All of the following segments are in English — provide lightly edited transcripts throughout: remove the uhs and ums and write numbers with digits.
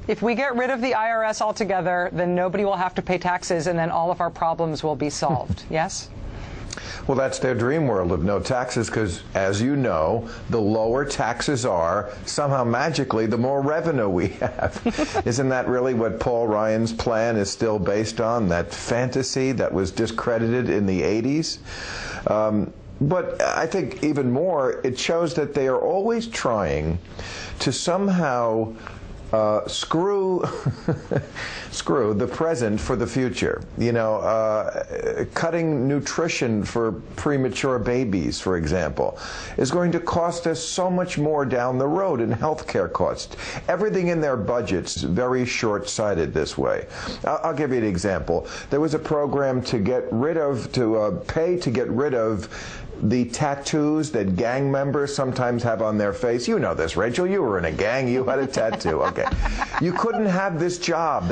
If we get rid of the IRS altogether, then nobody will have to pay taxes, and then all of our problems will be solved. Yes? Well, that's their dream world of no taxes because, as you know, the lower taxes are, somehow magically, the more revenue we have. Isn't that really what Paul Ryan's plan is still based on, that fantasy that was discredited in the 80s? But I think even more, it shows that they are always trying to somehow screw the present for the future. You know, cutting nutrition for premature babies, for example, is going to cost us so much more down the road in healthcare costs. Everything in their budget's very short-sighted this way. I'll give you an example. There was a program to get rid of, pay to get rid of the tattoos that gang members sometimes have on their face. You know this, Rachel. You were in a gang. You had a tattoo. Okay. You couldn't have this job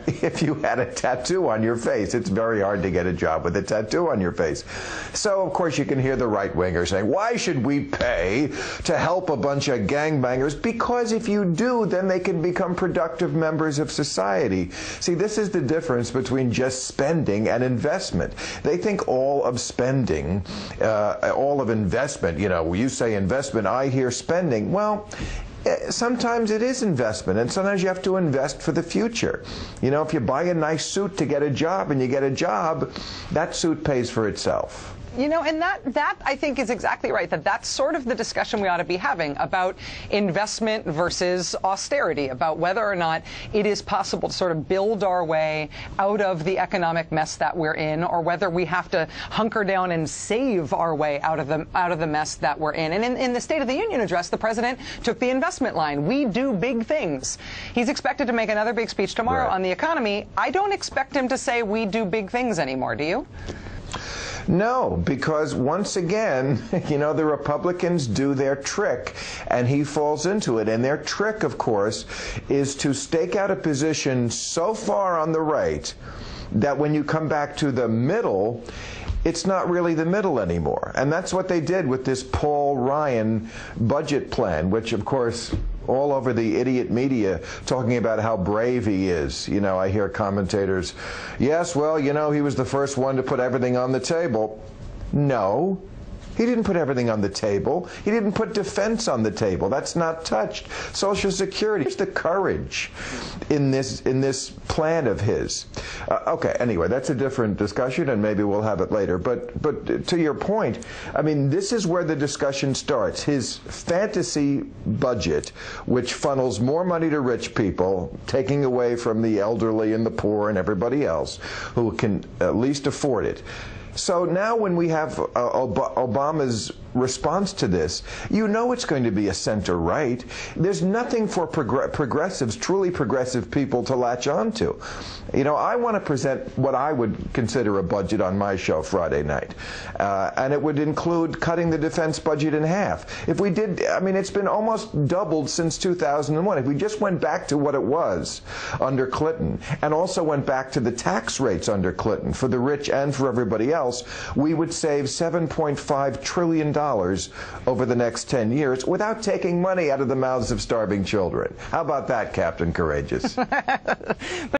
if you had a tattoo on your face. It's very hard to get a job with a tattoo on your face. So, of course, you can hear the right-wingers saying, why should we pay to help a bunch of gangbangers? Because if you do, then they can become productive members of society. See, this is the difference between just spending and investment. They think all of spending, all of investment, you know, you say investment, I hear spending. Well, sometimes it is investment, and sometimes you have to invest for the future. You know, if you buy a nice suit to get a job and you get a job, that suit pays for itself. You know, and that I think is exactly right, that's sort of the discussion we ought to be having about investment versus austerity, about whether or not it is possible to sort of build our way out of the economic mess that we're in, or whether we have to hunker down and save our way out of the mess that we're in. And in the State of the Union address, the president took the investment line. We do big things. He's expected to make another big speech tomorrow on the economy. I don't expect him to say we do big things anymore, do you? No, because once again, you know, the Republicans do their trick, and he falls into it. And their trick, of course, is to stake out a position so far on the right that when you come back to the middle, it's not really the middle anymore. And that's what they did with this Paul Ryan budget plan, which, of course, all over the idiot media talking about how brave he is. You know, I hear commentators, yes, well, you know, he was the first one to put everything on the table. No. He didn't put everything on the table. He didn't put defense on the table. That's not touched. Social Security. Here's the courage in this plan of his. Okay, anyway, that's a different discussion, and maybe we'll have it later. But to your point, I mean, this is where the discussion starts. His fantasy budget, which funnels more money to rich people, taking away from the elderly and the poor and everybody else who can at least afford it. So now when we have Obama's response to this, you know it's going to be a center-right. There's nothing for progressives, truly progressive people to latch on to. You know, I want to present what I would consider a budget on my show Friday night. And it would include cutting the defense budget in half. If we did, I mean, it's been almost doubled since 2001. If we just went back to what it was under Clinton, and also went back to the tax rates under Clinton for the rich and for everybody else, we would save $7.5 trillion over the next 10 years without taking money out of the mouths of starving children. How about that, Captain Courageous?